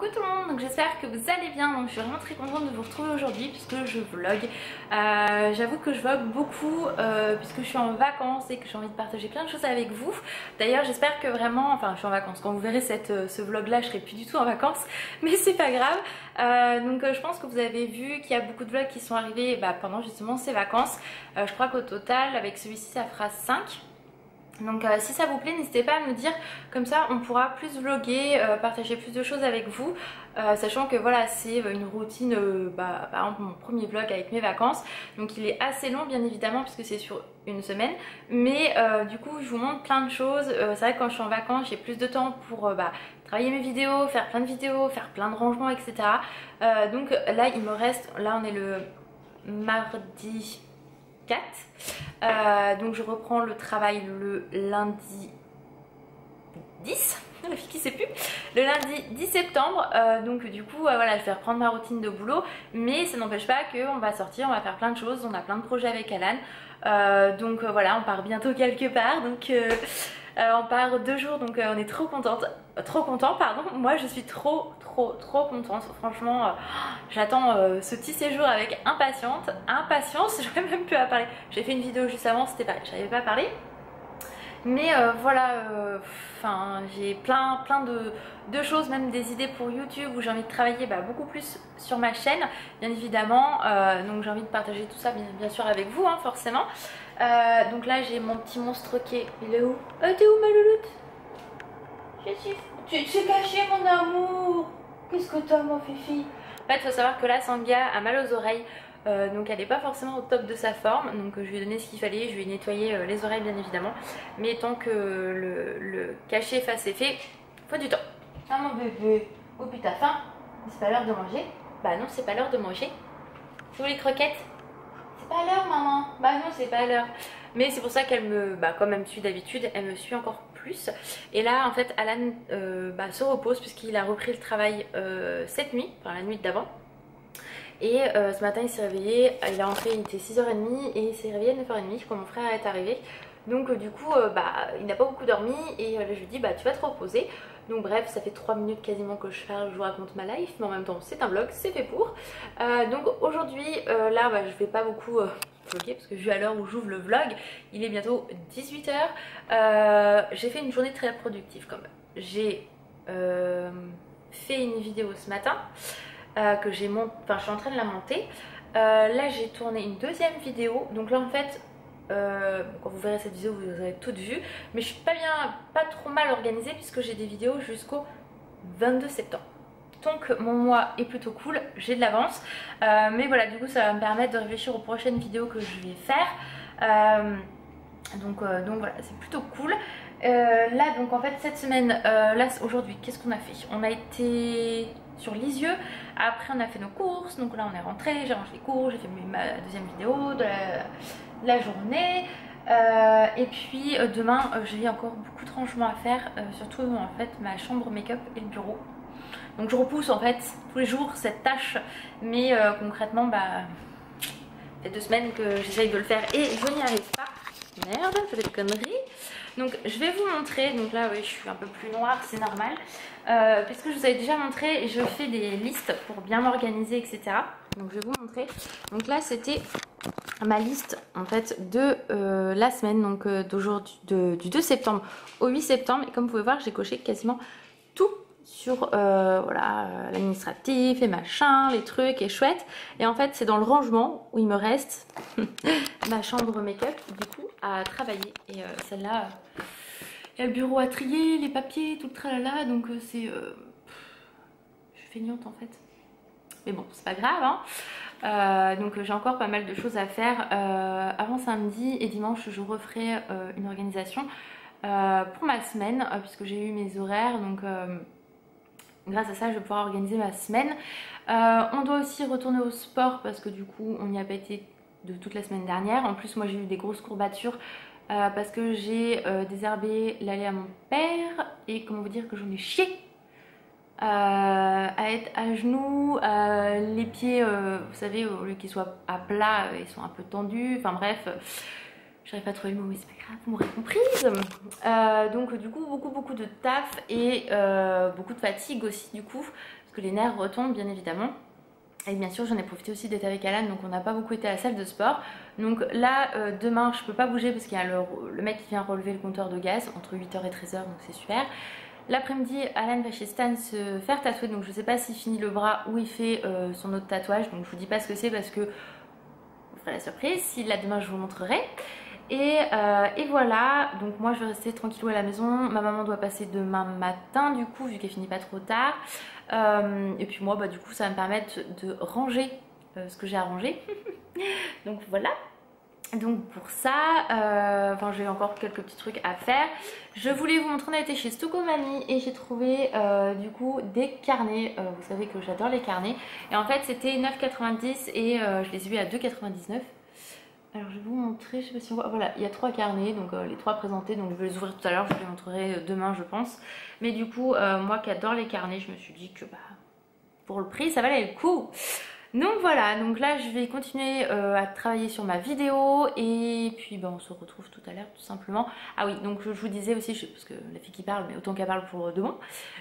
Coucou tout le monde, donc j'espère que vous allez bien. Donc je suis vraiment très contente de vous retrouver aujourd'hui puisque je vlog. J'avoue que je vlog beaucoup puisque je suis en vacances et que j'ai envie de partager plein de choses avec vous. D'ailleurs j'espère que vraiment, enfin je suis en vacances, quand vous verrez ce vlog là je serai plus du tout en vacances, mais c'est pas grave. Je pense que vous avez vu qu'il y a beaucoup de vlogs qui sont arrivés pendant justement ces vacances. Je crois qu'au total avec celui-ci ça fera 5. Donc si ça vous plaît, n'hésitez pas à me dire, comme ça on pourra plus vlogger, partager plus de choses avec vous, sachant que voilà c'est une routine, par exemple mon premier vlog avec mes vacances, donc il est assez long bien évidemment puisque c'est sur une semaine, mais du coup je vous montre plein de choses. C'est vrai que quand je suis en vacances j'ai plus de temps pour travailler mes vidéos, faire plein de vidéos, faire plein de rangements, etc. Donc là il me reste, là on est le mardi 4. Donc je reprends le travail le lundi 10, la fille qui sait plus, le lundi 10 septembre. Donc du coup voilà, je vais reprendre ma routine de boulot, mais ça n'empêche pas qu'on va sortir, on va faire plein de choses, on a plein de projets avec Alan. Voilà, on part bientôt quelque part, donc on part 2 jours, donc on est trop contente, trop content pardon. Moi je suis trop contente, franchement j'attends ce petit séjour avec impatience, j'aurais même pu à parler. J'ai fait une vidéo juste avant, c'était pareil, j'arrivais pas à parler. Mais voilà, j'ai plein de choses, même des idées pour YouTube où j'ai envie de travailler beaucoup plus sur ma chaîne, bien évidemment. Donc j'ai envie de partager tout ça bien sûr avec vous, hein, forcément. Donc là j'ai mon petit monstre qui est... Il est où? T'es où ma louloute? Tu t'es caché mon amour. Qu'est-ce que t'as ma fifi? En fait il faut savoir que là Sangha a mal aux oreilles. Donc elle n'est pas forcément au top de sa forme, donc je lui ai donné ce qu'il fallait, je lui ai nettoyé les oreilles bien évidemment, mais tant que le cachet face est fait, faut du temps. Ah mon bébé, oh puis t'as faim? C'est pas l'heure de manger? Bah non, c'est pas l'heure de manger. C'est où les croquettes? C'est pas l'heure maman. Bah non, c'est pas l'heure. Mais c'est pour ça qu'elle me, comme elle me suit d'habitude, elle me suit encore plus. Et là en fait Alan se repose puisqu'il a repris le travail cette nuit, enfin la nuit d'avant. Et ce matin il s'est réveillé, il est rentré, il était 6h30 et il s'est réveillé à 9h30 quand mon frère est arrivé. Donc du coup il n'a pas beaucoup dormi et je lui dis tu vas te reposer. Donc bref, ça fait 3 minutes quasiment que je vous raconte ma life, mais en même temps c'est un vlog, c'est fait pour. Donc aujourd'hui là je vais pas beaucoup vlogger parce que vu à l'heure où j'ouvre le vlog, il est bientôt 18h. J'ai fait une journée très productive quand même. J'ai fait une vidéo ce matin. Que j'ai monté, je suis en train de la monter. Là j'ai tourné une deuxième vidéo, donc là en fait quand vous verrez cette vidéo vous aurez toutes vues, mais je suis pas trop mal organisée puisque j'ai des vidéos jusqu'au 22 septembre. Donc mon mois est plutôt cool, j'ai de l'avance, mais voilà, du coup ça va me permettre de réfléchir aux prochaines vidéos que je vais faire. Donc voilà, c'est plutôt cool. Là donc en fait cette semaine, là aujourd'hui qu'est-ce qu'on a fait? On a été sur Lisieux, après on a fait nos courses, donc là on est rentré, j'ai rangé les courses, j'ai fait ma deuxième vidéo de la journée. Et puis demain j'ai encore beaucoup de rangements à faire, surtout en fait ma chambre make-up et le bureau. Donc je repousse en fait tous les jours cette tâche, mais concrètement ça fait 2 semaines que j'essaye de le faire et je n'y arrive pas. Merde, ça fait des conneries. Donc je vais vous montrer, donc là oui je suis un peu plus noire, c'est normal, puisque je vous avais déjà montré, je fais des listes pour bien m'organiser, etc. Donc je vais vous montrer. Donc là c'était ma liste en fait de la semaine, donc d'aujourd'hui, du 2 septembre au 8 septembre, et comme vous pouvez voir j'ai coché quasiment tout sur voilà, l'administratif et machin, les trucs et chouette. Et en fait c'est dans le rangement où il me reste ma chambre make-up du coup à travailler, et celle-là il y a le bureau à trier, les papiers, tout le tralala, donc c'est je suis feignante en fait, mais bon c'est pas grave hein. Donc j'ai encore pas mal de choses à faire avant samedi, et dimanche je referai une organisation pour ma semaine puisque j'ai eu mes horaires, donc grâce à ça je vais pouvoir organiser ma semaine. On doit aussi retourner au sport parce que du coup on n'y a pas été de toute la semaine dernière. En plus moi j'ai eu des grosses courbatures parce que j'ai désherbé l'allée à mon père, et comment vous dire que j'en ai chié à être à genoux, les pieds vous savez au lieu qu'ils soient à plat ils sont un peu tendus, enfin bref. J'arrive pas à trouver le mot, mais c'est pas grave, vous m'aurez comprise. Donc du coup beaucoup de taf et beaucoup de fatigue aussi du coup, parce que les nerfs retombent bien évidemment. Et bien sûr j'en ai profité aussi d'être avec Alan, donc on n'a pas beaucoup été à la salle de sport. Donc là demain je peux pas bouger parce qu'il y a le mec qui vient relever le compteur de gaz entre 8h et 13h, donc c'est super. L'après-midi Alan va chez Stan se faire tatouer, donc je sais pas s'il finit le bras ou il fait son autre tatouage, donc je vous dis pas ce que c'est parce que vous ferez la surprise, si là demain je vous montrerai. Et voilà, donc moi je vais rester tranquillou à la maison. Ma maman doit passer demain matin du coup, vu qu'elle finit pas trop tard. Et puis moi bah du coup ça va me permettre de ranger ce que j'ai à ranger. Donc voilà. Donc pour ça, enfin j'ai encore quelques petits trucs à faire. Je voulais vous montrer, on a été chez Stucomani et j'ai trouvé du coup des carnets. Vous savez que j'adore les carnets. Et en fait c'était 9,90 et je les ai eu à 2,99. Alors je vais vous montrer, je sais pas si on voit, voilà, il y a 3 carnets, donc les 3 présentés, donc je vais les ouvrir tout à l'heure, je vous les montrerai demain je pense. Mais du coup, moi qui adore les carnets, je me suis dit que bah, pour le prix ça valait le coup. Donc voilà, donc là je vais continuer à travailler sur ma vidéo et puis bah, on se retrouve tout à l'heure tout simplement. Ah oui, donc je vous disais aussi, parce que la fille qui parle, mais autant qu'elle parle pour de bon.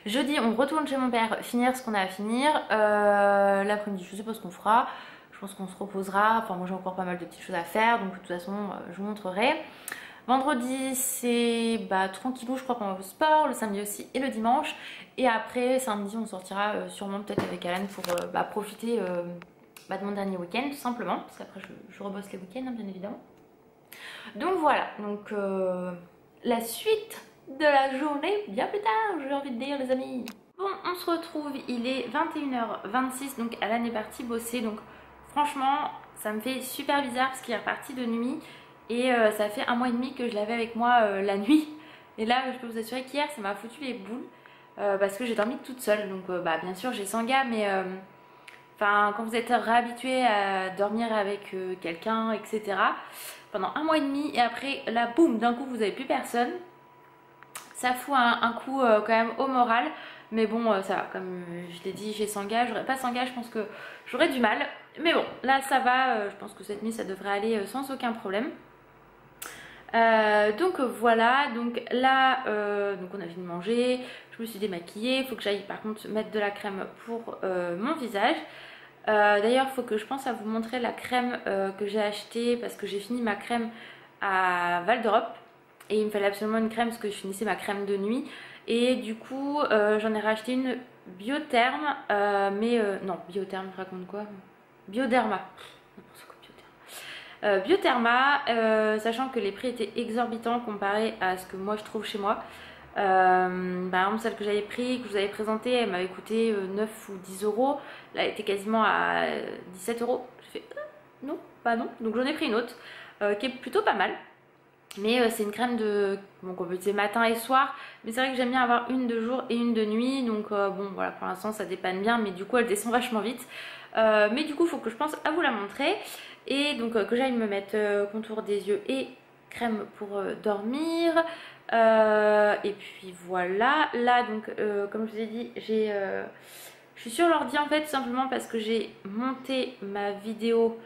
Jeudi on retourne chez mon père finir ce qu'on a à finir, l'après-midi je sais pas ce qu'on fera. Je pense qu'on se reposera, enfin moi j'ai encore pas mal de petites choses à faire, donc de toute façon je vous montrerai. Vendredi c'est bah, tranquillou, je crois qu'on va au sport, le samedi aussi et le dimanche. Et après samedi on sortira sûrement peut-être avec Alan pour bah, profiter de mon dernier week-end tout simplement. Parce qu'après je rebosse les week-ends hein, bien évidemment. Donc voilà, donc la suite de la journée bien plus tard, j'ai envie de dire les amis. Bon on se retrouve, il est 21h26, donc Alan est parti bosser, donc franchement, ça me fait super bizarre parce qu'il est reparti de nuit et ça fait 1 mois et demi que je l'avais avec moi la nuit. Et là, je peux vous assurer qu'hier, ça m'a foutu les boules parce que j'ai dormi toute seule. Donc, bah, bien sûr, j'ai Sangha, mais enfin, quand vous êtes réhabitué à dormir avec quelqu'un, etc., pendant 1 mois et demi et après, là, boum, d'un coup, vous n'avez plus personne. Ça fout un coup quand même au moral. Mais bon, ça va, comme je l'ai dit, j'ai Sangha. J'aurais pas Sangha, je pense que j'aurais du mal. Mais bon, là ça va, je pense que cette nuit ça devrait aller sans aucun problème. Donc voilà, donc là donc on a fini de manger, je me suis démaquillée, il faut que j'aille par contre mettre de la crème pour mon visage. D'ailleurs il faut que je pense à vous montrer la crème que j'ai achetée parce que j'ai fini ma crème à Val d'Europe et il me fallait absolument une crème parce que je finissais ma crème de nuit et du coup j'en ai racheté une Biotherme non Biotherme je raconte quoi, Bioderma, Biotherma, sachant que les prix étaient exorbitants comparé à ce que moi je trouve chez moi. Par exemple celle que j'avais pris, que je vous avais présentée, elle m'avait coûté 9 ou 10 euros. Là elle était quasiment à 17 euros. J'ai fait non, pas non. Donc j'en ai pris une autre qui est plutôt pas mal. Mais c'est une crème de, bon, qu'on peut utiliser matin et soir. Mais c'est vrai que j'aime bien avoir une de jour et une de nuit. Donc bon voilà, pour l'instant ça dépanne bien. Mais du coup elle descend vachement vite. Mais du coup il faut que je pense à vous la montrer. Et donc que j'aille me mettre contour des yeux et crème pour dormir. Et puis voilà. Là donc comme je vous ai dit, je suis sur l'ordi en fait tout simplement parce que j'ai monté ma vidéo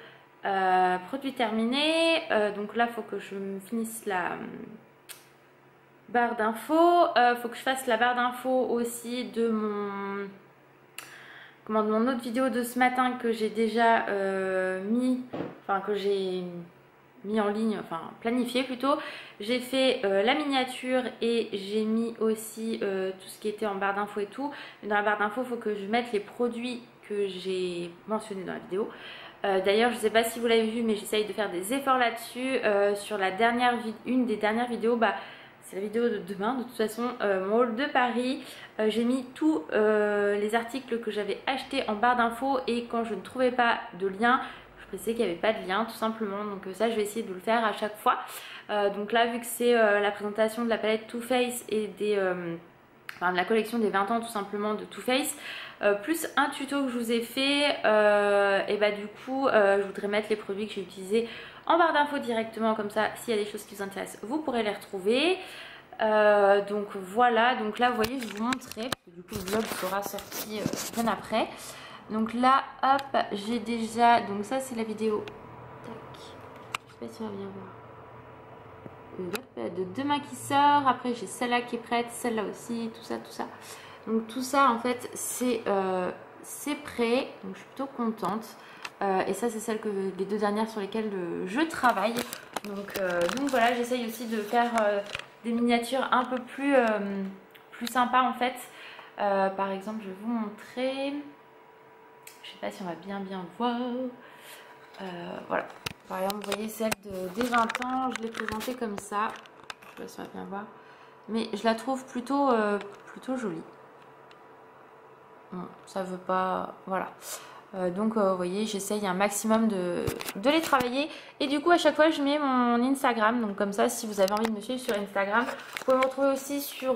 produit terminé. Donc là il faut que je me finisse la barre d'infos. Faut que je fasse la barre d'infos aussi de mon... de mon autre vidéo de ce matin que j'ai déjà que j'ai mis en ligne, enfin planifié plutôt. J'ai fait la miniature et j'ai mis aussi tout ce qui était en barre d'infos et tout. Mais dans la barre d'infos, il faut que je mette les produits que j'ai mentionnés dans la vidéo. D'ailleurs, je ne sais pas si vous l'avez vu, mais j'essaye de faire des efforts là-dessus. Sur la une des dernières vidéos, c'est la vidéo de demain de toute façon, mon haul de Paris. J'ai mis tous les articles que j'avais achetés en barre d'infos et quand je ne trouvais pas de lien, je précisais qu'il n'y avait pas de lien tout simplement. Donc ça je vais essayer de le faire à chaque fois. Donc là vu que c'est la présentation de la palette Too Faced et de la collection des 20 ans tout simplement de Too Faced, plus un tuto que je vous ai fait, et du coup je voudrais mettre les produits que j'ai utilisés en barre d'infos directement, comme ça s'il y a des choses qui vous intéressent vous pourrez les retrouver. Donc voilà, donc là vous voyez je vous montrerai parce que du coup le vlog sera sorti bien après. Donc là hop j'ai déjà, donc ça c'est la vidéo, tac, je sais pas si on va bien voir, de demain qui sort. Après j'ai celle-là qui est prête, celle-là aussi, tout ça. Donc tout ça en fait c'est prêt, donc je suis plutôt contente. Et ça c'est celle que les 2 dernières sur lesquelles je travaille. Donc voilà, j'essaye aussi de faire des miniatures un peu plus sympas en fait. Par exemple je vais vous montrer, je sais pas si on va bien voir. Voilà, par exemple vous voyez celle des 20 ans, je l'ai présentée comme ça, je sais pas si on va bien voir, mais je la trouve plutôt jolie. Bon, ça veut pas, voilà. Donc vous voyez, j'essaye un maximum de les travailler. Et du coup à chaque fois je mets mon Instagram. Donc comme ça si vous avez envie de me suivre sur Instagram, vous pouvez me retrouver aussi sur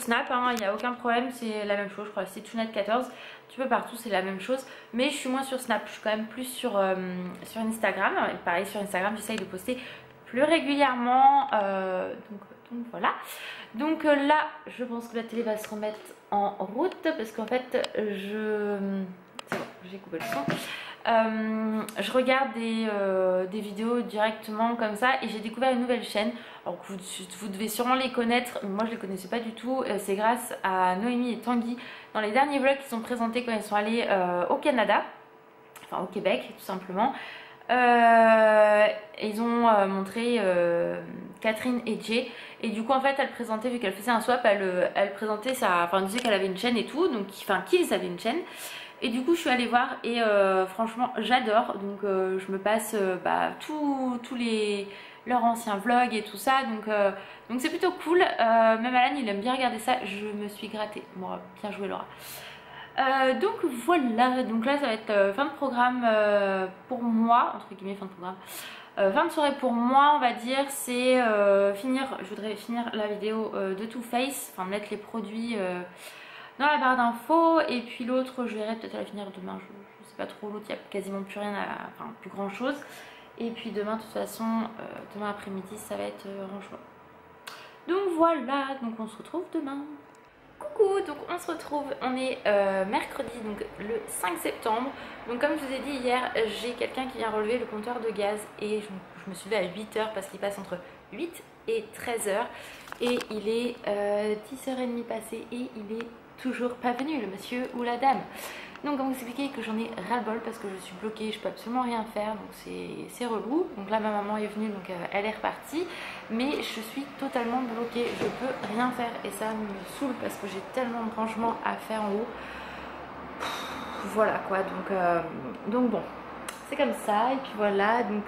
Snap, hein, il n'y a aucun problème, c'est la même chose, je crois, c'est Tounette14. Tu peux partout, c'est la même chose. Mais je suis moins sur Snap, je suis quand même plus sur Instagram. Et pareil sur Instagram, j'essaye de poster plus régulièrement. Donc voilà. Donc là, je pense que la télé va se remettre en route parce qu'en fait, c'est bon, j'ai coupé le son. Je regarde des vidéos directement comme ça et j'ai découvert une nouvelle chaîne. Alors vous devez sûrement les connaître, mais moi je les connaissais pas du tout. C'est grâce à Noémie et Tanguy dans les derniers vlogs qui sont présentés quand ils sont allés au Canada, enfin au Québec tout simplement. Ils ont montré Catherine et Jay, et du coup en fait elle présentait, vu qu'elle faisait un swap, elle présentait enfin elle disait qu'elle avait une chaîne et tout, donc enfin qu'ils avaient une chaîne. Et du coup je suis allée voir et franchement j'adore, donc je me passe tous leurs anciens vlogs et tout ça, donc c'est plutôt cool. Même Alan il aime bien regarder ça, je me suis grattée. Bon, bien joué Laura. Donc voilà, donc là ça va être fin de programme pour moi, entre guillemets fin de programme, fin de soirée pour moi on va dire, c'est je voudrais finir la vidéo de Too Faced, enfin mettre les produits dans la barre d'infos, et puis l'autre je verrai peut-être à la finir demain, je sais pas trop, l'autre il n'y a quasiment plus rien, enfin plus grand chose, et puis demain de toute façon, demain après-midi ça va être rangement. Donc voilà, donc on se retrouve demain. Coucou, donc on se retrouve, on est mercredi, donc le 5 septembre. Donc comme je vous ai dit hier, j'ai quelqu'un qui vient relever le compteur de gaz et je me suis levée à 8 h parce qu'il passe entre 8 et 13 h. Et il est 10h30 passé et il est toujours pas venu, le monsieur ou la dame. Donc comme vous expliquez que j'en ai ras-le-bol parce que je suis bloquée, je peux absolument rien faire, donc c'est relou. Donc là ma maman est venue, donc elle est repartie, mais je suis totalement bloquée, je peux rien faire et ça me saoule parce que j'ai tellement de rangements à faire en haut. Voilà quoi, donc bon, c'est comme ça. Et puis voilà, donc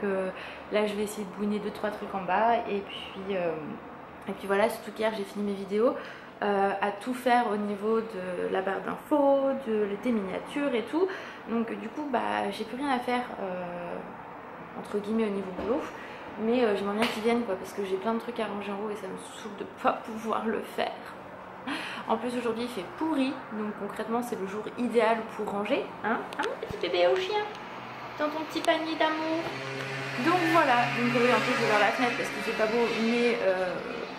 là je vais essayer de bouiner 2-3 trucs en bas, et puis voilà, surtout qu'hier j'ai fini mes vidéos. À tout faire au niveau de la barre d'infos, des miniatures et tout, donc du coup j'ai plus rien à faire entre guillemets au niveau boulot, mais j'aimerais bien qu'ils viennent quoi, parce que j'ai plein de trucs à ranger en haut et ça me saoule de pas pouvoir le faire. En plus aujourd'hui il fait pourri, donc concrètement c'est le jour idéal pour ranger, hein, mon petit bébé au chien dans ton petit panier d'amour. Donc voilà, donc oui, en plus je vais vers la fenêtre parce que c'est pas beau, mais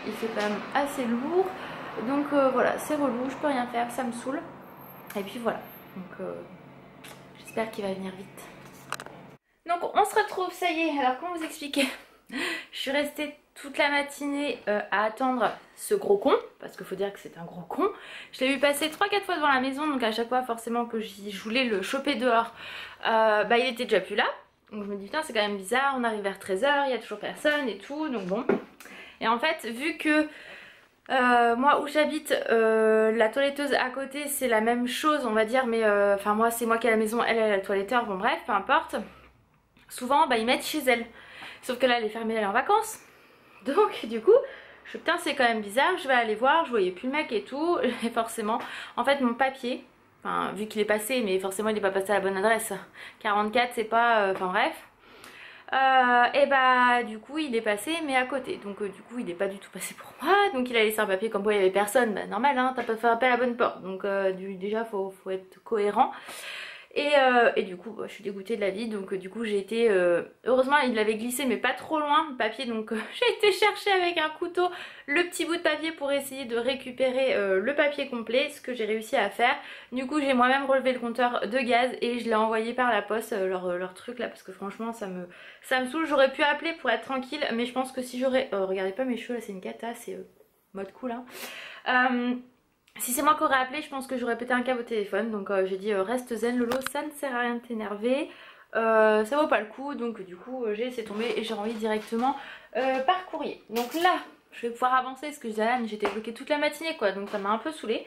il fait quand même assez lourd. Donc voilà, c'est relou, je peux rien faire, ça me saoule. Et puis voilà, donc j'espère qu'il va venir vite. Donc on se retrouve, ça y est, alors comment vous expliquer? Je suis restée toute la matinée à attendre ce gros con, parce qu'il faut dire que c'est un gros con. Je l'ai vu passer 3-4 fois devant la maison, donc à chaque fois forcément que je voulais le choper dehors, il était déjà plus là. Donc je me dis putain c'est quand même bizarre, on arrive vers 13 h, il n'y a toujours personne et tout, donc bon. Et en fait vu que moi où j'habite, la toiletteuse à côté c'est la même chose on va dire, mais enfin moi c'est moi qui ai la maison, elle a la toiletteur, bon bref peu importe. Souvent ils mettent chez elle, sauf que là elle est fermée, elle est en vacances. Donc du coup je suis putain c'est quand même bizarre, je vais aller voir, je voyais plus le mec et tout, et forcément en fait mon papier, enfin vu qu'il est passé, mais forcément il n'est pas passé à la bonne adresse, 44 c'est pas, enfin bref. Et du coup il est passé mais à côté, donc du coup il n'est pas du tout passé pour moi, donc il a laissé un papier comme quoi il n'y avait personne, normal hein, t'as pas fait appel à la bonne porte, donc déjà faut être cohérent. Et du coup je suis dégoûtée de la vie, donc du coup j'ai été, heureusement il l'avait glissé mais pas trop loin le papier, donc j'ai été chercher avec un couteau le petit bout de papier pour essayer de récupérer le papier complet, ce que j'ai réussi à faire. Du coup j'ai moi-même relevé le compteur de gaz et je l'ai envoyé par la poste, leur truc là, parce que franchement ça me saoule. J'aurais pu appeler pour être tranquille, mais je pense que si j'aurais, regardez pas mes cheveux là, c'est une cata, c'est mode cool hein. Si c'est moi qui aurais appelé, je pense que j'aurais pété un câble au téléphone. Donc j'ai dit reste zen Lolo, ça ne sert à rien de t'énerver. Ça vaut pas le coup. Donc du coup j'ai laissé tomber et j'ai renvoyé directement par courrier. Donc là je vais pouvoir avancer parce que j'étais bloquée toute la matinée quoi. Donc ça m'a un peu saoulée.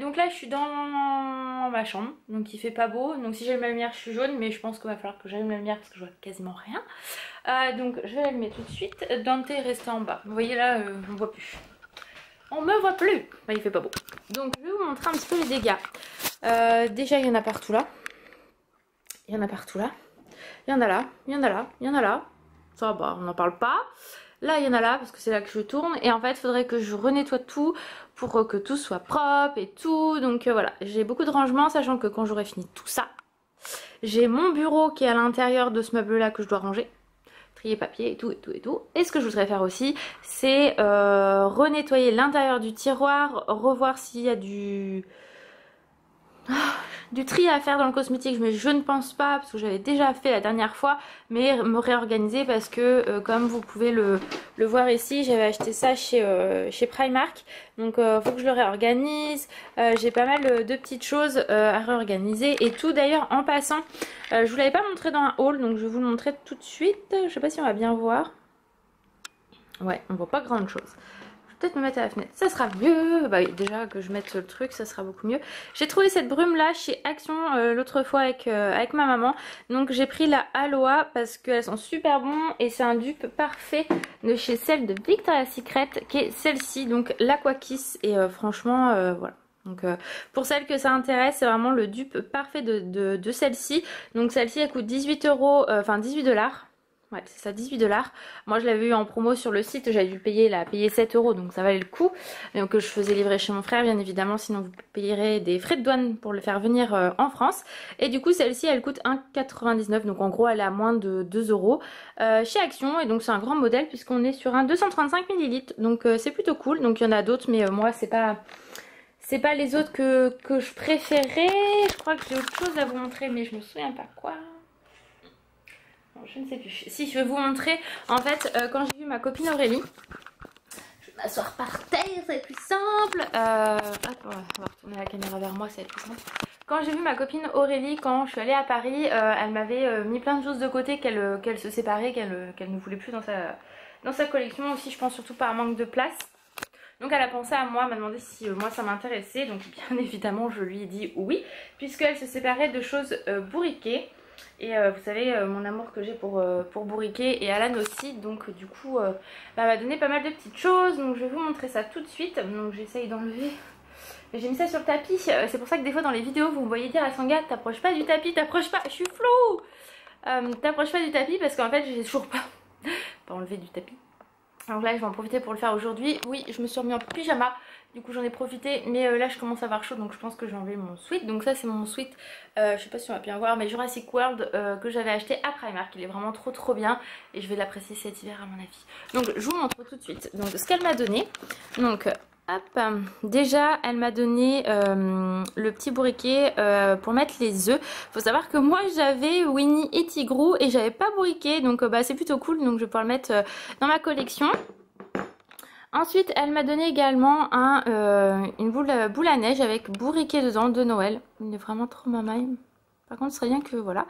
Donc là je suis dans ma chambre. Donc il fait pas beau. Donc si j'allume la lumière je suis jaune. Mais je pense qu'il va falloir que j'allume la lumière parce que je vois quasiment rien. Donc je vais l'allumer tout de suite. Dante est resté en bas. Vous voyez là on voit plus. On me voit plus. Bah, il fait pas beau. Donc je vais vous montrer un petit peu les dégâts. Déjà il y en a partout là. Il y en a partout là. Il y en a là. Il y en a là. Il y en a là. Ça bah on n'en parle pas. Là il y en a là parce que c'est là que je tourne. Et en fait il faudrait que je renettoie tout pour que tout soit propre et tout. Donc voilà. J'ai beaucoup de rangements sachant que quand j'aurai fini tout ça, j'ai mon bureau qui est à l'intérieur de ce meuble là que je dois ranger. Trier papier et tout et tout et tout. Et ce que je voudrais faire aussi c'est renettoyer l'intérieur du tiroir, revoir s'il y a du tri à faire dans le cosmétique, mais je ne pense pas parce que j'avais déjà fait la dernière fois, mais me réorganiser parce que comme vous pouvez le voir ici, j'avais acheté ça chez Primark, donc faut que je le réorganise. J'ai pas mal de petites choses à réorganiser et tout. D'ailleurs en passant, je vous l'avais pas montré dans un haul, donc je vais vous le montrer tout de suite. Je sais pas si on va bien voir. Ouais, on voit pas grand chose. Peut-être me mettre à la fenêtre, ça sera mieux. Bah oui, déjà que je mette le truc, ça sera beaucoup mieux. J'ai trouvé cette brume là chez Action l'autre fois avec ma maman. Donc j'ai pris la Aloha parce qu'elles sont super bons et c'est un dupe parfait de chez celle de Victoria's Secret qui est celle-ci, donc l'Aqua Kiss. Et franchement voilà. Donc pour celles que ça intéresse, c'est vraiment le dupe parfait de celle-ci. Donc celle-ci elle coûte 18 €, enfin 18 $. Ouais, c'est ça, 18 $. Moi, je l'avais eu en promo sur le site, j'avais dû payer 7 €, donc ça valait le coup. Donc, je faisais livrer chez mon frère, bien évidemment, sinon vous payerez des frais de douane pour le faire venir en France. Et du coup, celle-ci, elle coûte 1,99 €, donc en gros, elle est à moins de 2 € chez Action. Et donc, c'est un grand modèle puisqu'on est sur un 235 ml, donc c'est plutôt cool. Donc, il y en a d'autres, mais moi, c'est pas les autres que je préférais. Je crois que j'ai autre chose à vous montrer, mais je me souviens pas quoi. Je ne sais plus. Si, je vais vous montrer. En fait, quand j'ai vu ma copine Aurélie, je vais m'asseoir par terre, ça va être plus simple. Hop, on va retourner la caméra vers moi, ça va être plus simple. Quand j'ai vu ma copine Aurélie, quand je suis allée à Paris, elle m'avait mis plein de choses de côté qu'elle se séparait, qu'elle ne voulait plus dans sa collection. Aussi, je pense surtout par manque de place. Donc elle a pensé à moi, m'a demandé si moi ça m'intéressait. Donc bien évidemment, je lui ai dit oui, puisqu'elle se séparait de choses bourriquées. Et vous savez mon amour que j'ai pour bourriquer, et Alan aussi, donc du coup elle m'a donné pas mal de petites choses, donc je vais vous montrer ça tout de suite. Donc j'essaye d'enlever, j'ai mis ça sur le tapis, c'est pour ça que des fois dans les vidéos vous me voyez dire à Sanga t'approches pas du tapis, t'approches pas, je suis floue, t'approches pas du tapis parce qu'en fait j'ai toujours pas enlevé du tapis. Donc là je vais en profiter pour le faire aujourd'hui. Oui, je me suis remis en pyjama, du coup j'en ai profité, mais là je commence à avoir chaud, donc je pense que je vais enlever mon sweat. Donc ça c'est mon sweat, je sais pas si on va bien voir, mais Jurassic World que j'avais acheté à Primark. Il est vraiment trop bien et je vais l'apprécier cet hiver à mon avis. Donc je vous montre tout de suite donc ce qu'elle m'a donné. Donc hop, déjà elle m'a donné le petit bourriquet pour mettre les œufs. Faut savoir que moi j'avais Winnie et Tigrou et j'avais pas bourriquet, donc c'est plutôt cool, donc je vais pouvoir le mettre dans ma collection. Ensuite elle m'a donné également une boule à neige avec bourriquet dedans de Noël. Il est vraiment trop maman. Par contre, ce serait bien que voilà.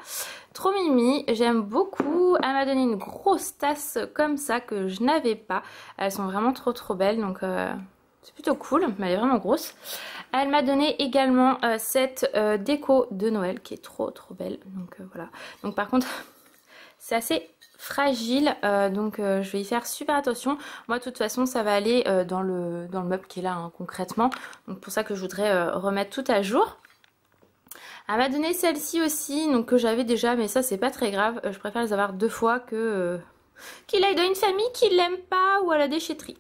Trop mimi, j'aime beaucoup. Elle m'a donné une grosse tasse comme ça que je n'avais pas. Elles sont vraiment trop belles, donc c'est plutôt cool, mais elle est vraiment grosse. Elle m'a donné également cette déco de Noël qui est trop belle. Donc voilà. Donc par contre, c'est assez fragile, donc je vais y faire super attention. Moi de toute façon ça va aller dans le meuble qui est là hein, concrètement. Donc pour ça que je voudrais remettre tout à jour. Elle m'a donné celle-ci aussi, donc que j'avais déjà, mais ça c'est pas très grave. Je préfère les avoir deux fois que qu'il aille dans une famille qui l'aime pas ou à la déchetterie.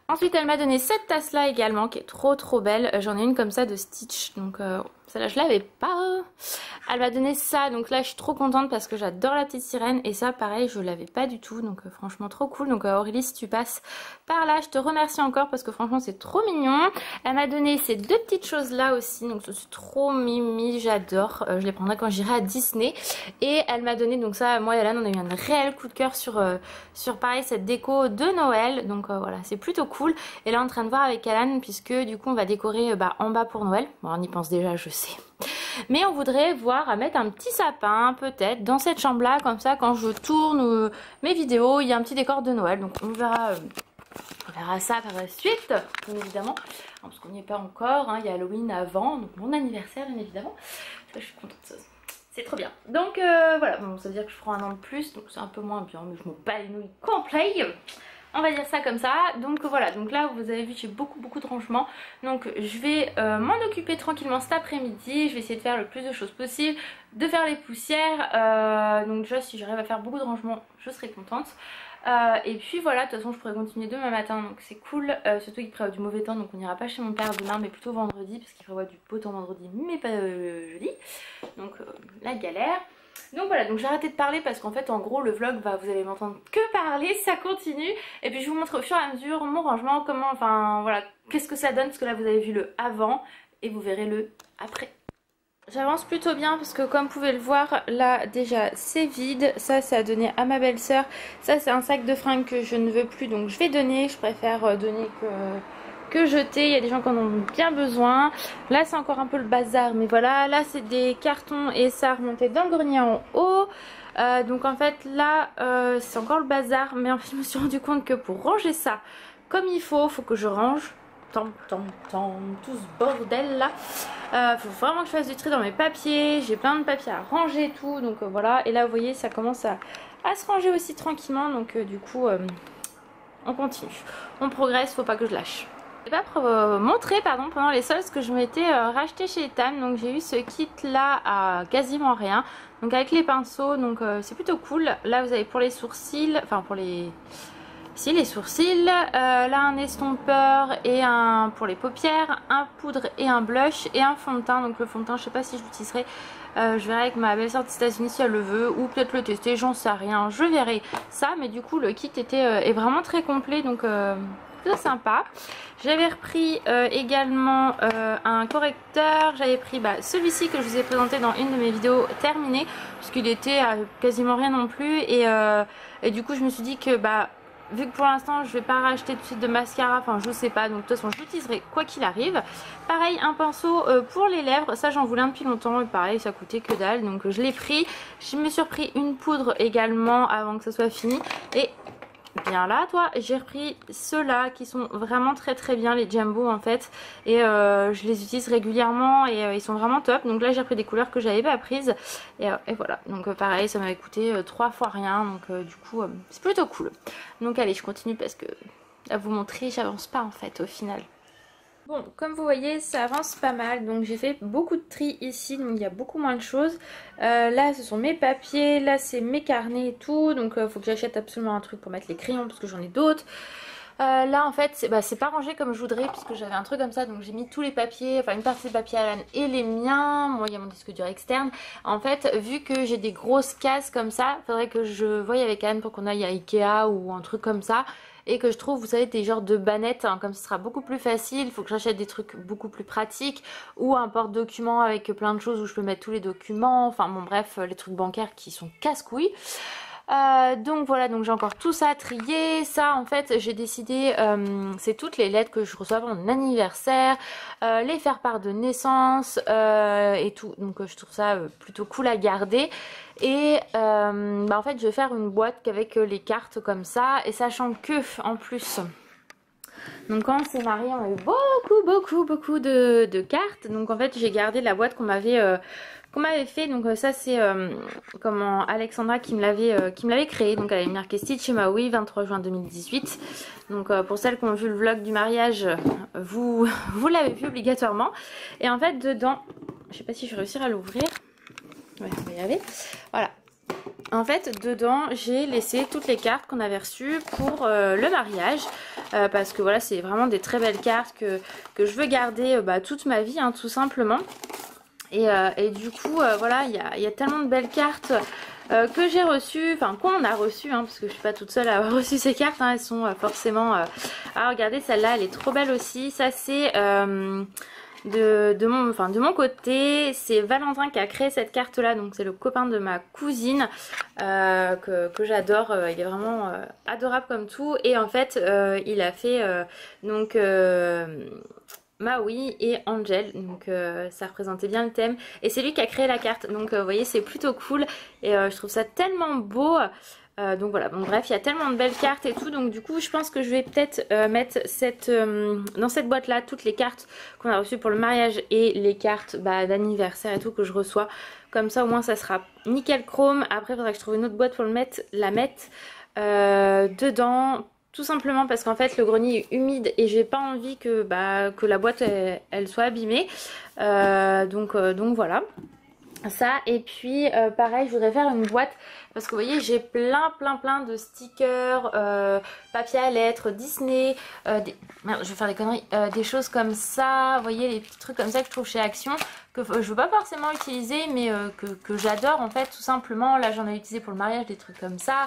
Ensuite elle m'a donné cette tasse là également qui est trop belle. J'en ai une comme ça de Stitch, donc celle-là je l'avais pas. Elle m'a donné ça, donc là je suis trop contente parce que j'adore la petite sirène. Et ça pareil, je l'avais pas du tout, donc franchement trop cool. Donc Aurélie, si tu passes par là, je te remercie encore parce que franchement c'est trop mignon. Elle m'a donné ces deux petites choses là aussi, donc c'est trop mimi, j'adore. Je les prendrai quand j'irai à Disney. Et elle m'a donné, donc ça, moi et Alan, on a eu un réel coup de cœur sur pareil cette déco de Noël. Donc voilà, c'est plutôt cool. Et là on est en train de voir avec Alan, puisque du coup on va décorer en bas pour Noël. Bon, on y pense déjà, je sais. Mais on voudrait voir à mettre un petit sapin peut-être dans cette chambre là, comme ça quand je tourne mes vidéos, il y a un petit décor de Noël. Donc on verra ça par la suite, bien évidemment, parce qu'on n'y est pas encore, hein. Il y a Halloween avant, donc mon anniversaire bien évidemment. Ça, je suis contente, c'est trop bien. Donc voilà, bon, ça veut dire que je ferai un an de plus, donc c'est un peu moins bien, mais je me bats les nouilles complet. On va dire ça comme ça. Donc voilà, donc là vous avez vu j'ai beaucoup de rangements. Donc je vais m'en occuper tranquillement cet après-midi. Je vais essayer de faire le plus de choses possible, de faire les poussières. Donc déjà si j'arrive à faire beaucoup de rangements, je serai contente. Et puis voilà, de toute façon je pourrais continuer demain matin, donc c'est cool. Surtout qu'il prévoit du mauvais temps, donc on n'ira pas chez mon père demain mais plutôt vendredi, parce qu'il prévoit du beau temps vendredi mais pas jeudi. Donc la galère. Donc voilà, donc j'ai arrêté de parler parce qu'en fait en gros le vlog vous allez m'entendre que parler, ça continue. Et puis je vous montre au fur et à mesure mon rangement, comment, enfin voilà, qu'est-ce que ça donne, parce que là vous avez vu le avant et vous verrez le après. J'avance plutôt bien parce que comme vous pouvez le voir là déjà c'est vide. Ça a donné à ma belle-sœur. Ça c'est un sac de fringues que je ne veux plus, donc je vais donner. Je préfère donner que jeter. Il y a des gens qui en ont bien besoin. Là c'est encore un peu le bazar, mais voilà. Là c'est des cartons et ça a remonté dans le grenier en haut. Donc en fait là c'est encore le bazar, mais en fait je me suis rendu compte que pour ranger ça comme il faut que je range tout ce bordel là. Faut vraiment que je fasse du tri dans mes papiers. J'ai plein de papiers à ranger et tout, donc voilà. Et là vous voyez ça commence à se ranger aussi tranquillement, donc du coup on continue, on progresse, faut pas que je lâche. Je vais pas montrer pendant les soldes ce que je m'étais racheté chez Etam. Donc j'ai eu ce kit là à quasiment rien, donc avec les pinceaux, donc c'est plutôt cool. Là vous avez pour les sourcils, enfin pour les sourcils, là un estompeur et un pour les paupières, un poudre et un blush et un fond de teint. Donc le fond de teint je sais pas si je l'utiliserai, je verrai avec ma belle-sœur des États-Unis si elle le veut, ou peut-être le tester, j'en sais rien, je verrai ça. Mais du coup le kit est vraiment très complet, donc plutôt sympa. J'avais repris également un correcteur. J'avais pris celui-ci que je vous ai présenté dans une de mes vidéos terminées, puisqu'il était à quasiment rien non plus. Et du coup je me suis dit que vu que pour l'instant je vais pas racheter tout de suite de mascara, enfin je sais pas, donc de toute façon je l'utiliserai quoi qu'il arrive. Pareil, un pinceau pour les lèvres, ça j'en voulais un depuis longtemps et pareil ça coûtait que dalle, donc je l'ai pris. Je me suis repris une poudre également avant que ça soit fini. Et bien là toi, j'ai repris ceux-là qui sont vraiment très bien, les Jumbo en fait, et je les utilise régulièrement et ils sont vraiment top. Donc là j'ai repris des couleurs que j'avais pas prises et voilà, donc pareil ça m'avait coûté 3 fois rien, donc du coup c'est plutôt cool. Donc allez, je continue parce que à vous montrer j'avance pas en fait au final. Bon, comme vous voyez ça avance pas mal, donc j'ai fait beaucoup de tri ici, donc il y a beaucoup moins de choses. Là ce sont mes papiers, là c'est mes carnets et tout, donc faut que j'achète absolument un truc pour mettre les crayons parce que j'en ai d'autres. Là en fait c'est pas rangé comme je voudrais, puisque j'avais un truc comme ça, donc j'ai mis tous les papiers, enfin une partie des papiers Alan et les miens. Moi il y a mon disque dur externe. En fait vu que j'ai des grosses cases comme ça, faudrait que je voie avec Alan pour qu'on aille à Ikea ou un truc comme ça, et que je trouve, vous savez, des genres de bannettes, hein, comme ce sera beaucoup plus facile. Il faut que j'achète des trucs beaucoup plus pratiques, ou un porte-documents avec plein de choses où je peux mettre tous les documents, enfin bon bref, les trucs bancaires qui sont casse-couilles. Donc voilà, donc j'ai encore tout ça à trier. Ça en fait j'ai décidé, c'est toutes les lettres que je reçois pour mon anniversaire, les faire-part de naissance et tout, donc je trouve ça plutôt cool à garder. Et en fait je vais faire une boîte avec les cartes comme ça, et sachant que en plus, donc quand on s'est marié on a eu beaucoup de cartes. Donc en fait j'ai gardé la boîte qu'on m'avait fait. Donc ça c'est comment Alexandra qui me l'avait créé. Donc elle avait marqué Stitch Maui 23 juin 2018. Donc pour celles qui ont vu le vlog du mariage, vous l'avez vu obligatoirement. Et en fait dedans, je sais pas si je vais réussir à l'ouvrir. Ouais, on va y arriver. Voilà. En fait dedans j'ai laissé toutes les cartes qu'on avait reçues pour le mariage, parce que voilà c'est vraiment des très belles cartes que je veux garder toute ma vie, hein, tout simplement. Et du coup voilà, il y a tellement de belles cartes que j'ai reçues, enfin qu'on a reçues, hein, parce que je suis pas toute seule à avoir reçu ces cartes, hein, elles sont forcément... Ah regardez, celle-là elle est trop belle aussi, ça c'est... de mon côté, c'est Valentin qui a créé cette carte là, donc c'est le copain de ma cousine que j'adore, il est vraiment adorable comme tout. Et en fait il a fait donc Maui et Angel, donc ça représentait bien le thème, et c'est lui qui a créé la carte, donc vous voyez c'est plutôt cool, et je trouve ça tellement beau. Donc voilà, bon bref, il y a tellement de belles cartes et tout, donc du coup je pense que je vais peut-être mettre dans cette boîte là toutes les cartes qu'on a reçues pour le mariage et les cartes d'anniversaire et tout que je reçois, comme ça au moins ça sera nickel chrome. Après il faudra que je trouve une autre boîte pour la mettre dedans, tout simplement parce qu'en fait le grenier est humide et j'ai pas envie que la boîte elle soit abîmée, donc voilà ça. Et puis pareil, je voudrais faire une boîte parce que vous voyez j'ai plein de stickers, papier à lettres, Disney, merde, je vais faire des conneries, des choses comme ça, vous voyez les petits trucs comme ça que je trouve chez Action, que je veux pas forcément utiliser mais que j'adore en fait, tout simplement. Là j'en ai utilisé pour le mariage, des trucs comme ça.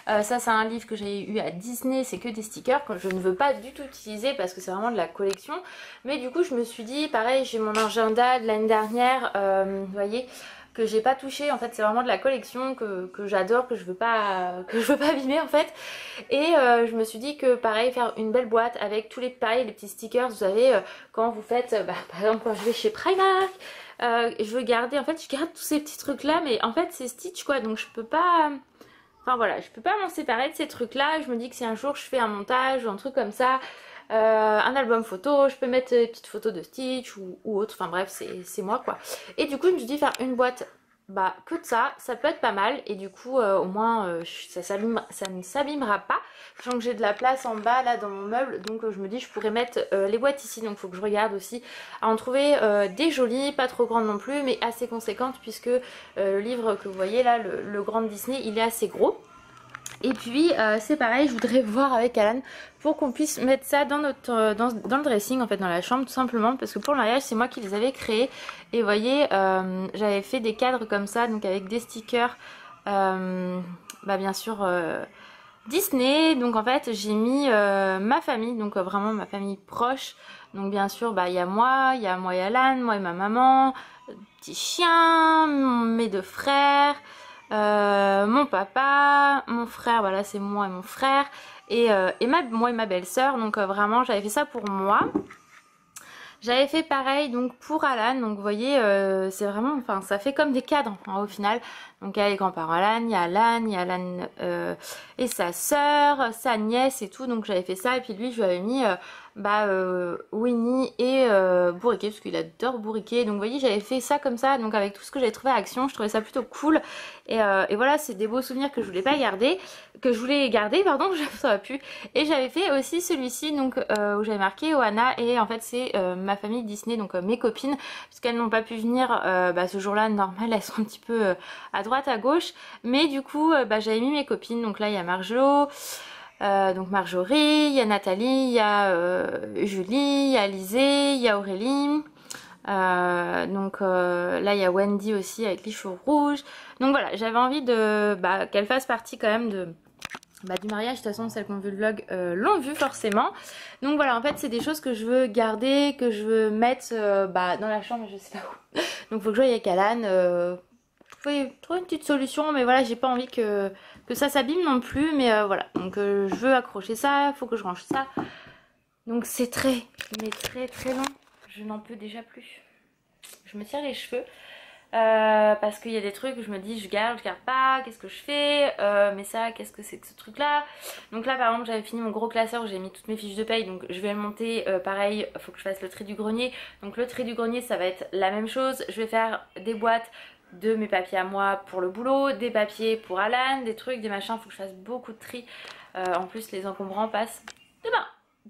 Ça c'est un livre que j'ai eu à Disney, c'est que des stickers que je ne veux pas du tout utiliser parce que c'est vraiment de la collection. Mais du coup je me suis dit, pareil, j'ai mon agenda de l'année dernière, vous voyez, que j'ai pas touché, en fait c'est vraiment de la collection que j'adore, que je veux pas abîmer en fait. Et je me suis dit que pareil, faire une belle boîte avec tous les les petits stickers, vous savez, quand vous faites, par exemple quand je vais chez Primark, je veux garder, en fait je garde tous ces petits trucs là, mais en fait c'est Stitch quoi, donc je peux pas... Enfin voilà, je peux pas m'en séparer de ces trucs là. Je me dis que si un jour je fais un montage ou un truc comme ça, un album photo, je peux mettre des petites photos de Stitch ou autre, enfin bref c'est moi quoi. Et du coup je me suis dit faire une boîte que de ça peut être pas mal, et du coup au moins ça ne s'abîmera pas. Sachant que j'ai de la place en bas là dans mon meuble, donc je me dis je pourrais mettre les boîtes ici, donc il faut que je regarde aussi à en trouver des jolies, pas trop grandes non plus mais assez conséquentes, puisque le livre que vous voyez là, le Grand Disney, il est assez gros. Et puis c'est pareil, je voudrais voir avec Alan pour qu'on puisse mettre ça dans notre dans le dressing, en fait dans la chambre, tout simplement parce que pour le mariage c'est moi qui les avais créés. Et vous voyez j'avais fait des cadres comme ça, donc avec des stickers bien sûr Disney. Donc en fait j'ai mis ma famille, donc vraiment ma famille proche. Donc bien sûr il y a moi et Alan, moi et ma maman, petit chien, mes deux frères, mon papa, mon frère, voilà c'est moi et mon frère, et moi et ma belle-sœur. Donc vraiment j'avais fait ça pour moi. J'avais fait pareil donc pour Alan, donc vous voyez c'est vraiment, enfin ça fait comme des cadres hein, au final. Donc il y a les grands-parents Alan, il y a Alan et sa sœur, sa nièce et tout, donc j'avais fait ça. Et puis lui je lui avais mis Winnie et Bourriquet, parce qu'il adore Bourriquet. Donc vous voyez j'avais fait ça comme ça, donc avec tout ce que j'avais trouvé à Action, je trouvais ça plutôt cool. Et voilà, c'est des beaux souvenirs que je voulais pas garder, pardon, ça va plus. Et j'avais fait aussi celui-ci, donc où j'avais marqué Oana, et en fait c'est ma famille Disney, donc mes copines, puisqu'elles n'ont pas pu venir ce jour-là, normal, elles sont un petit peu à droite à gauche, mais du coup j'avais mis mes copines. Donc là il y a Marjo, donc Marjorie, il y a Nathalie, il y a Julie, il y a Alizé, il y a Aurélie, donc là il y a Wendy aussi avec les cheveux rouges. Donc voilà, j'avais envie de qu'elle fasse partie quand même de du mariage. De toute façon celles qui ont vu le vlog l'ont vu forcément. Donc voilà, en fait c'est des choses que je veux garder, que je veux mettre dans la chambre, je sais pas où. Donc faut que je voie avec Alan, trouver une petite solution, mais voilà, j'ai pas envie que ça s'abîme non plus, mais voilà, donc je veux accrocher ça, faut que je range ça. Donc c'est très long, je n'en peux déjà plus. Je me tire les cheveux parce qu'il y a des trucs où je me dis je garde pas, qu'est-ce que je fais, mais ça, qu'est-ce que c'est que ce truc là. Donc là par exemple j'avais fini mon gros classeur où j'ai mis toutes mes fiches de paye, donc je vais le monter pareil, faut que je fasse le tri du grenier. Donc le tri du grenier ça va être la même chose, je vais faire des boîtes de mes papiers à moi pour le boulot, des papiers pour Alan, des trucs, des machins, faut que je fasse beaucoup de tri. En plus les encombrants passent demain,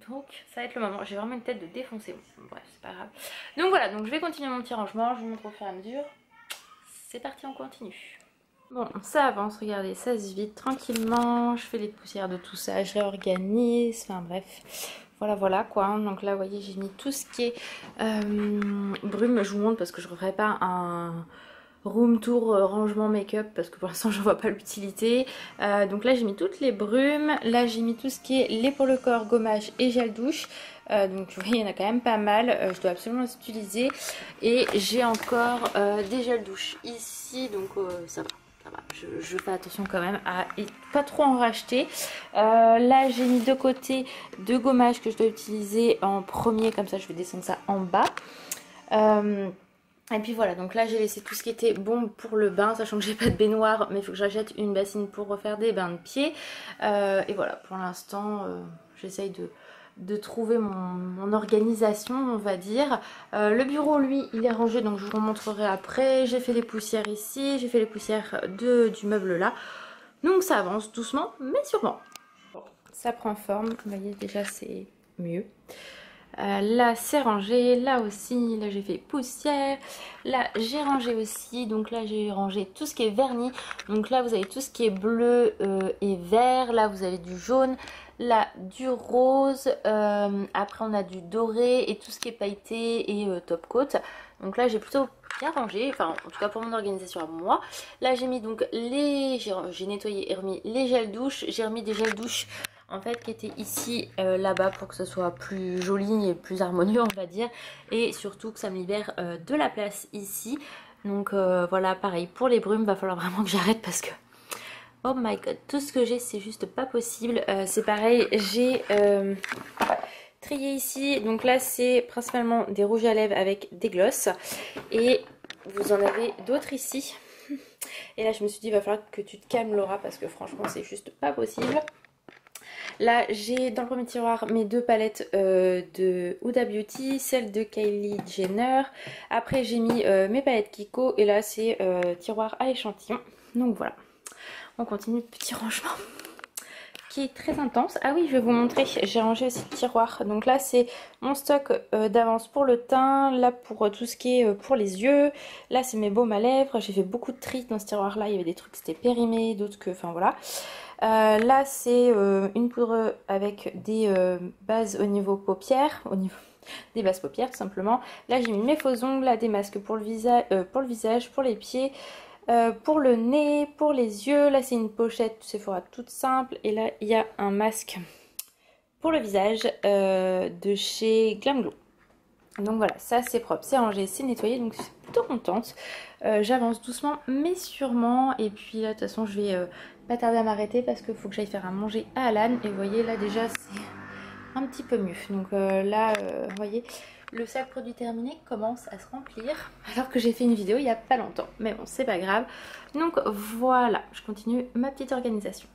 donc ça va être le moment. J'ai vraiment une tête de défoncer, bref c'est pas grave. Donc voilà, donc je vais continuer mon petit rangement, je vous montre au fur et à mesure. C'est parti, on continue. Bon, ça avance, regardez, ça se vide tranquillement. Je fais les poussières de tout ça, je réorganise, enfin bref. Voilà quoi. Donc là, vous voyez, j'ai mis tout ce qui est brume. Je vous montre parce que je ne referai pas un room tour rangement make-up parce que pour l'instant, je ne vois pas l'utilité. Donc là, j'ai mis toutes les brumes. Là, j'ai mis tout ce qui est lait pour le corps, gommage et gel douche. Donc vous voyez, il y en a quand même pas mal. Je dois absolument les utiliser. Et j'ai encore des gels douche ici, donc ça va. Je fais attention quand même à pas trop en racheter. Là j'ai mis de côté deux gommages que je dois utiliser en premier, comme ça je vais descendre ça en bas. Et puis voilà, donc là j'ai laissé tout ce qui était bon pour le bain, sachant que j'ai pas de baignoire, mais il faut que j'achète une bassine pour refaire des bains de pied. Et voilà, pour l'instant j'essaye de trouver mon organisation, on va dire. Le bureau, lui, il est rangé, donc je vous montrerai après. J'ai fait les poussières ici, j'ai fait les poussières du meuble là. Donc ça avance doucement, mais sûrement. Bon, ça prend forme, vous voyez déjà c'est mieux. Là c'est rangé, là aussi, là j'ai fait poussière, là j'ai rangé aussi, donc là j'ai rangé tout ce qui est vernis, donc là vous avez tout ce qui est bleu et vert, là vous avez du jaune, là du rose, après on a du doré et tout ce qui est pailleté et top coat, donc là j'ai plutôt bien rangé, enfin en tout cas pour mon organisation à moi. Là j'ai mis donc j'ai nettoyé et remis les gels douche, j'ai remis des gels douche en fait qui était ici là-bas pour que ce soit plus joli et plus harmonieux on va dire, et surtout que ça me libère de la place ici. Donc voilà, pareil pour les brumes, va falloir vraiment que j'arrête parce que oh my god, tout ce que j'ai c'est juste pas possible. C'est pareil, j'ai trié ici, donc là c'est principalement des rouges à lèvres avec des glosses et vous en avez d'autres ici. Et là je me suis dit il va falloir que tu te calmes Laura parce que franchement c'est juste pas possible. Là j'ai dans le premier tiroir mes deux palettes de Huda Beauty, celle de Kylie Jenner. Après j'ai mis mes palettes Kiko et là c'est tiroir à échantillons. Donc voilà, on continue le petit rangement qui est très intense. Ah oui, je vais vous montrer, j'ai rangé aussi le tiroir. Donc là c'est mon stock d'avance pour le teint, là pour tout ce qui est pour les yeux, là c'est mes baumes à lèvres. J'ai fait beaucoup de tri dans ce tiroir là, il y avait des trucs qui étaient périmés, d'autres que, enfin voilà. Là c'est une poudre avec des bases au niveau paupières, au niveau des bases paupières tout simplement. Là j'ai mis mes faux ongles, là des masques pour le visage, pour les pieds, pour le nez, pour les yeux. Là c'est une pochette Sephora toute simple et là il y a un masque pour le visage de chez Glam Glow. Donc voilà, ça c'est propre, c'est rangé, c'est nettoyé, donc je suis plutôt contente. J'avance doucement mais sûrement, et puis là de toute façon je vais pas tarder à m'arrêter parce qu'il faut que j'aille faire à manger à Alan. Et vous voyez là déjà c'est un petit peu mieux. Donc là vous voyez le sac produit terminé commence à se remplir alors que j'ai fait une vidéo il y a pas longtemps. Mais bon c'est pas grave. Donc voilà, je continue ma petite organisation.